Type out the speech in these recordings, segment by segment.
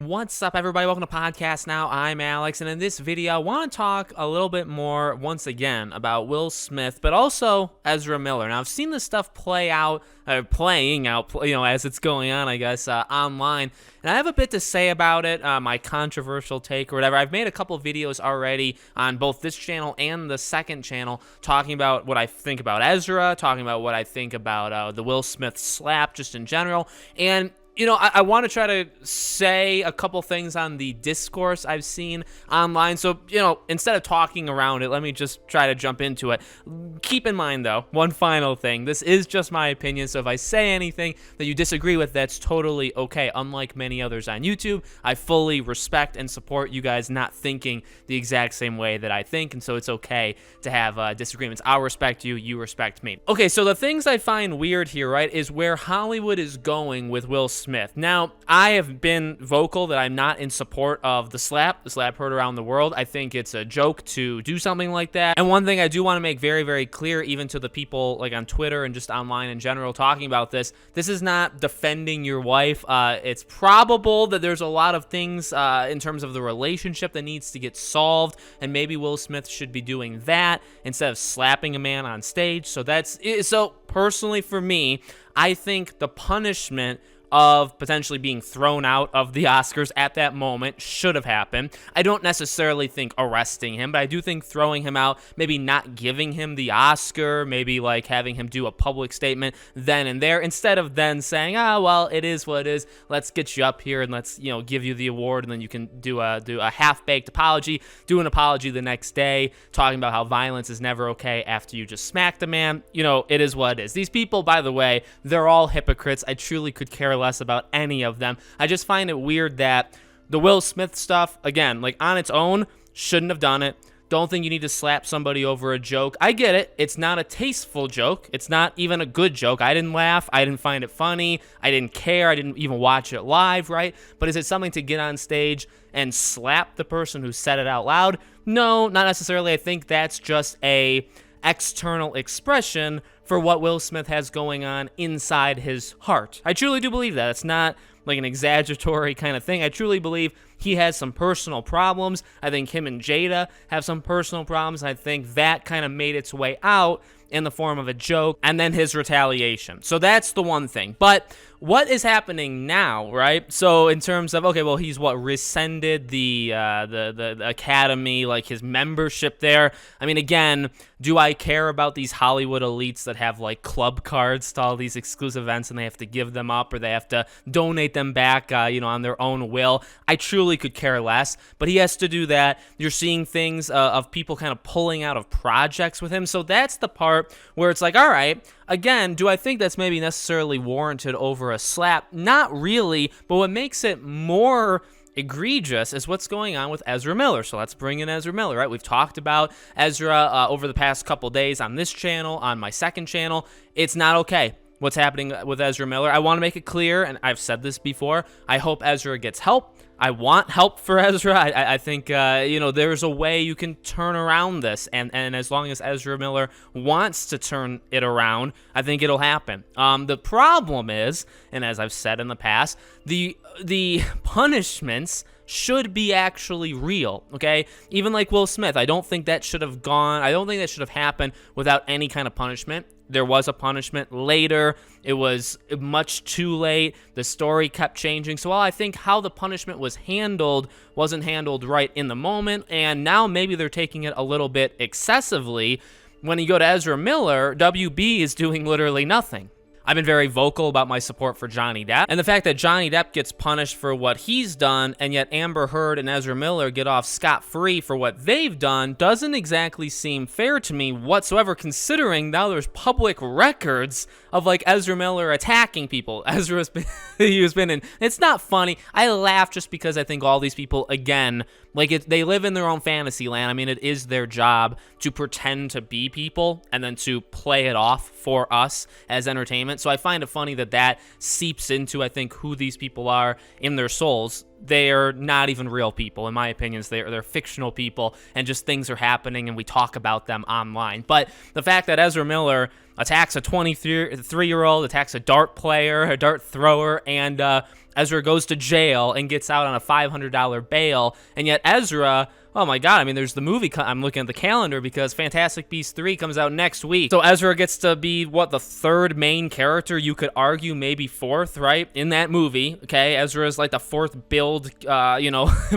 What's up, everybody? Welcome to Podcast Now. I'm Alex, and in this video, I want to talk a little bit more, once again, about Will Smith, but also Ezra Miller. Now, I've seen this stuff playing out, as it's going on, I guess, online, and I have a bit to say about it, my controversial take or whatever. I've made a couple videos already on both this channel and the second channel talking about what I think about Ezra, talking about what I think about the Will Smith slap just in general, and I want to try to say a couple things on the discourse I've seen online. So, instead of talking around it, let me just try to jump into it. Keep in mind, though, one final thing. This is just my opinion, so if I say anything that you disagree with, that's totally okay. Unlike many others on YouTube, I fully respect and support you guys not thinking the exact same way that I think, and so it's okay to have disagreements. I'll respect you, you respect me. Okay, so the things I find weird here, right, is where Hollywood is going with Will Smith. Now, I have been vocal that I'm not in support of the slap heard around the world. I think it's a joke to do something like that. And one thing I do want to make very, very clear, even to the people like on Twitter and just online in general talking about this is not defending your wife. It's probable that there's a lot of things in terms of the relationship that needs to get solved, and maybe Will Smith should be doing that instead of slapping a man on stage. So personally for me, I think the punishment of potentially being thrown out of the Oscars at that moment should have happened. I don't necessarily think arresting him, but I do think throwing him out, maybe not giving him the Oscar, maybe like having him do a public statement then and there, instead of then saying, well, it is what it is, let's get you up here and let's, give you the award, and then you can do a half-baked apology, do an apology the next day, talking about how violence is never okay after you just smacked a man. It is what it is. These people, by the way, they're all hypocrites. I truly could care less about any of them. I just find it weird that the Will Smith stuff, again, like on its own, shouldn't have done it. Don't think you need to slap somebody over a joke. I get it. It's not a tasteful joke. It's not even a good joke. I didn't laugh. I didn't find it funny. I didn't care. I didn't even watch it live, right? But is it something to get on stage and slap the person who said it out loud? No, not necessarily. I think that's just a external expression for what Will Smith has going on inside his heart. I truly do believe that. It's not like an exaggeratory kind of thing. I truly believe he has some personal problems. I think him and Jada have some personal problems. I think that kind of made its way out in the form of a joke, and then his retaliation. So that's the one thing. But what is happening now, right? So in terms of, okay, well, he's rescinded the Academy, like his membership there. I mean, again, do I care about these Hollywood elites that have like club cards to all these exclusive events and they have to give them up or they have to donate them back, on their own will? I truly could care less, but he has to do that. You're seeing things of people kind of pulling out of projects with him. So that's the part where it's like, all right, again, do I think that's maybe necessarily warranted over a slap? Not really, but what makes it more egregious is what's going on with Ezra Miller. So let's bring in Ezra Miller, right? We've talked about Ezra over the past couple days on this channel, on my second channel. It's not okay what's happening with Ezra Miller. I want to make it clear, and I've said this before, I hope Ezra gets help. I want help for Ezra. I think, there's a way you can turn around this. And as long as Ezra Miller wants to turn it around, I think it'll happen. The problem is, and as I've said in the past, the punishments should be actually real, okay? Even like Will Smith, I don't think that should have happened without any kind of punishment. There was a punishment later. It was much too late. The story kept changing. So while I think how the punishment was handled wasn't handled right in the moment, and now maybe they're taking it a little bit excessively, when you go to Ezra Miller, WB is doing literally nothing. I've been very vocal about my support for Johnny Depp, and the fact that Johnny Depp gets punished for what he's done, and yet Amber Heard and Ezra Miller get off scot-free for what they've done doesn't exactly seem fair to me whatsoever, considering now there's public records of like Ezra Miller attacking people. Ezra's been, it's not funny. I laugh just because I think all these people, again, they live in their own fantasy land. I mean, it is their job to pretend to be people and then to play it off for us as entertainment. So I find it funny that seeps into, I think, who these people are in their souls. They're not even real people, in my opinion. They're fictional people, and just things are happening, and we talk about them online. But the fact that Ezra Miller attacks a 23-year-old, attacks a dart player, a dart thrower, and Ezra goes to jail and gets out on a $500 bail, and yet Ezra, oh my God, I mean, there's the movie, I'm looking at the calendar because Fantastic Beasts 3 comes out next week. So Ezra gets to be, what, the third main character? You could argue maybe fourth, right? In that movie, okay? Ezra is like the fourth build,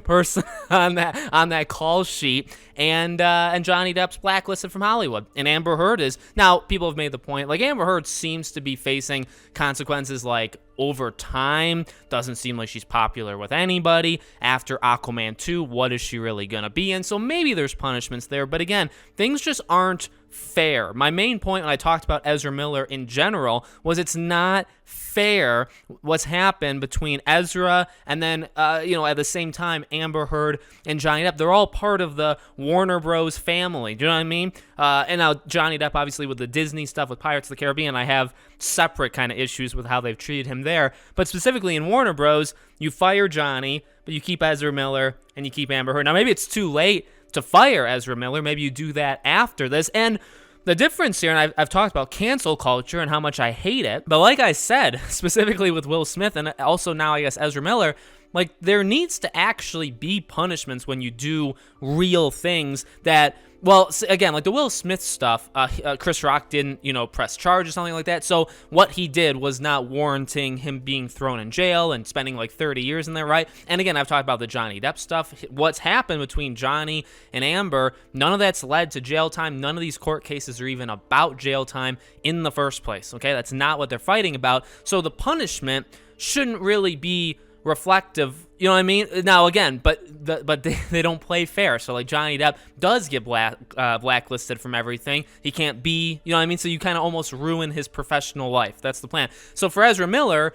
person on that call sheet. And Johnny Depp's blacklisted from Hollywood. And Amber Heard is, now people have made the point, like Amber Heard seems to be facing consequences like over time. Doesn't seem like she's popular with anybody. After Aquaman 2, what is she really gonna be in? So maybe there's punishments there, but again, things just aren't fair. My main point when I talked about Ezra Miller in general was it's not fair what's happened between Ezra and then, at the same time, Amber Heard and Johnny Depp. They're all part of the Warner Bros. Family. Do you know what I mean? And now Johnny Depp, obviously, with the Disney stuff with Pirates of the Caribbean, I have separate kind of issues with how they've treated him there. But specifically in Warner Bros., you fire Johnny, but you keep Ezra Miller and you keep Amber Heard. Now, maybe it's too late to fire Ezra Miller. Maybe you do that after this. And the difference here, and I've talked about cancel culture and how much I hate it, but like I said, specifically with Will Smith and also now I guess Ezra Miller, like there needs to actually be punishments when you do real things that, well, again, like the Will Smith stuff, Chris Rock didn't, press charge or something like that. So what he did was not warranting him being thrown in jail and spending like 30 years in there, right? And again, I've talked about the Johnny Depp stuff. What's happened between Johnny and Amber, none of that's led to jail time. None of these court cases are even about jail time in the first place, okay? That's not what they're fighting about. So the punishment shouldn't really be reflective, you know what I mean? Now again, but they don't play fair. So like Johnny Depp does get blacklisted from everything. He can't be, you know what I mean? So you kind of almost ruin his professional life. That's the plan. So for Ezra Miller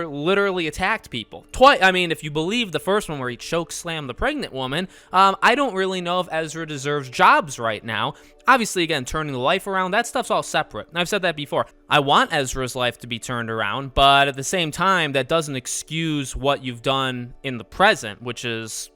literally attacked people twice. I mean, if you believe the first one where he choke slammed the pregnant woman, I don't really know if Ezra deserves jobs right now. Obviously, again, turning the life around, that stuff's all separate. And I've said that before. I want Ezra's life to be turned around, but at the same time, that doesn't excuse what you've done in the present, which is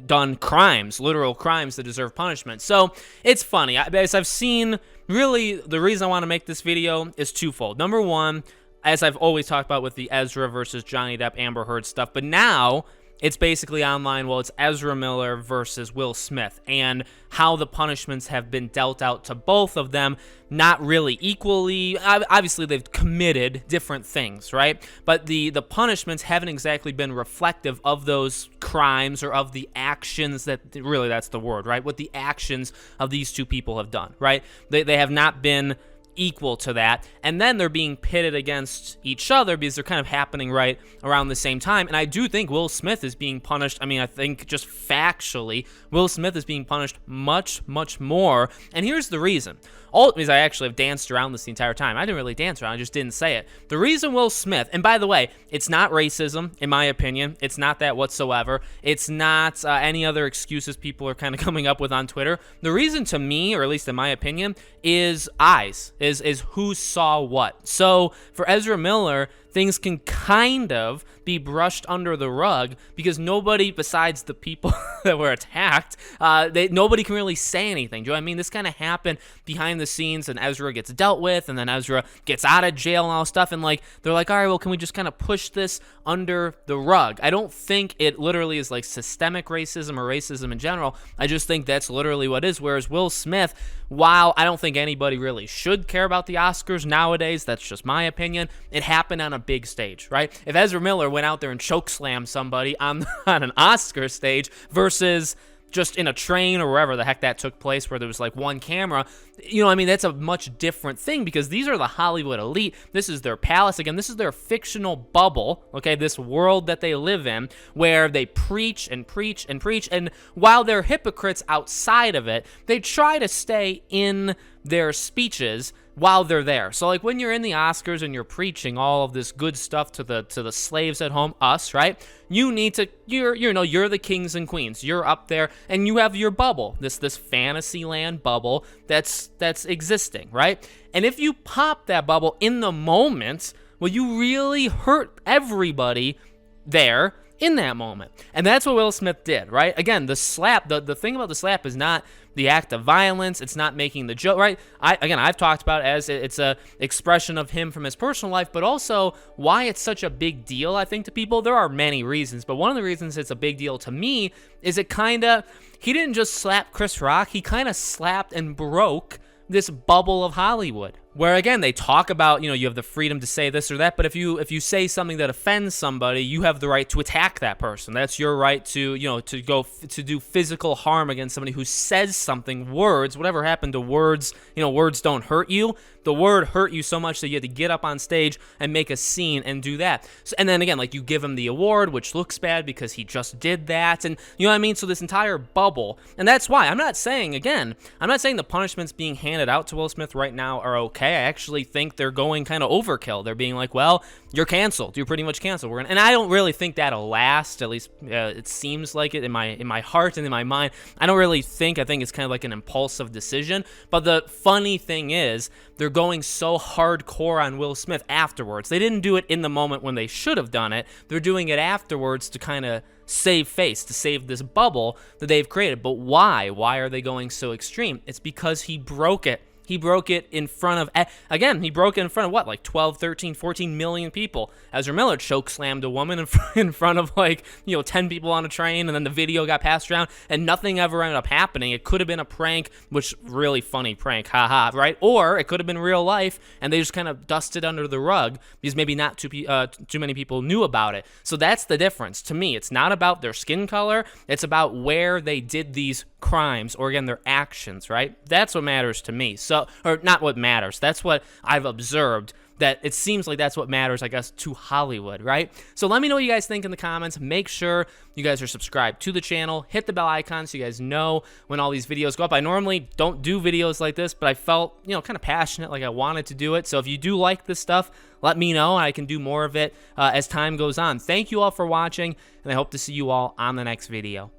done crimes, literal crimes that deserve punishment. So it's funny. As I've seen, really, the reason I want to make this video is twofold. Number one, as I've always talked about with the Ezra versus Johnny Depp, Amber Heard stuff, but now it's basically online. Well, it's Ezra Miller versus Will Smith and how the punishments have been dealt out to both of them, not really equally. Obviously, they've committed different things, right? But the punishments haven't exactly been reflective of those crimes or of the actions that, really, that's the word, right? What the actions of these two people have done, right? They have not been equal to that, and then they're being pitted against each other because they're kind of happening right around the same time. And I do think Will Smith is being punished. I mean, I think just factually, Will Smith is being punished much, much more. And here's the reason. Because I actually have danced around this the entire time. I didn't really dance around, I just didn't say it. The reason Will Smith, and by the way, it's not racism, in my opinion. It's not that whatsoever. It's not any other excuses people are kind of coming up with on Twitter. The reason to me, or at least in my opinion, is eyes, is who saw what. So for Ezra Miller, things can kind of be brushed under the rug because nobody besides the people that were attacked, nobody can really say anything. Do you know what I mean? This kind of happened behind the scenes, and Ezra gets dealt with, and then Ezra gets out of jail and all stuff, and like they're like, all right, well, can we just kind of push this under the rug? I don't think it literally is like systemic racism or racism in general. I just think that's literally what it is. Whereas Will Smith, while I don't think anybody really should care about the Oscars nowadays, that's just my opinion, it happened on a big stage, right? If Ezra Miller went out there and chokeslammed somebody on an Oscar stage versus just in a train or wherever the heck that took place where there was like one camera, you know what I mean? That's a much different thing because these are the Hollywood elite. This is their palace. Again, this is their fictional bubble, okay? This world that they live in where they preach and preach and preach. And while they're hypocrites outside of it, they try to stay in their speeches while they're there. So like when you're in the Oscars and you're preaching all of this good stuff to the slaves at home, us, right? You need to, you're the kings and queens. You're up there and you have your bubble, this fantasy land bubble that's existing, right? And if you pop that bubble in the moment, well, you really hurt everybody there in that moment. And that's what Will Smith did, right? Again, the slap, the thing about the slap is not the act of violence. It's not making the joke, right? I've talked about it as it's a expression of him from his personal life, but also why it's such a big deal, I think, to people. There are many reasons, but one of the reasons it's a big deal to me is he didn't just slap Chris Rock, he kind of slapped and broke this bubble of Hollywood, where again they talk about, you have the freedom to say this or that, but if you say something that offends somebody, you have the right to attack that person. That's your right to to do physical harm against somebody who says something. Words, whatever happened to words, words don't hurt you. The word hurt you so much that you had to get up on stage and make a scene and do that. So, and then again, like, you give him the award, which looks bad because he just did that, and you know what I mean? So this entire bubble, and that's why I'm not saying the punishments being handed out to Will Smith right now are okay. I actually think they're going kind of overkill. They're being like, well, you're canceled. You're pretty much canceled. And I don't really think that'll last. At least it seems like it in my heart and in my mind. I don't really think. I think it's kind of like an impulsive decision. But the funny thing is, they're going so hardcore on Will Smith afterwards. They didn't do it in the moment when they should have done it. They're doing it afterwards to kind of save face, to save this bubble that they've created. But why? Why are they going so extreme? It's because he broke it. He broke it in front of, again, he broke it in front of what, like 12, 13, 14 million people. Ezra Miller choke slammed a woman in front of 10 people on a train, and then the video got passed around, and nothing ever ended up happening. It could have been a prank, which really funny prank, haha, right? Or it could have been real life, and they just kind of dusted under the rug because maybe not too many people knew about it. So that's the difference. To me, it's not about their skin color. It's about where they did these crimes, or again, their actions, right? That's what matters to me. So, or not what matters. That's what I've observed, that it seems like that's what matters, I guess, to Hollywood, right? So let me know what you guys think in the comments. Make sure you guys are subscribed to the channel. Hit the bell icon so you guys know when all these videos go up. I normally don't do videos like this, but I felt, kind of passionate, like I wanted to do it. So if you do like this stuff, let me know, and I can do more of it as time goes on. Thank you all for watching, and I hope to see you all on the next video.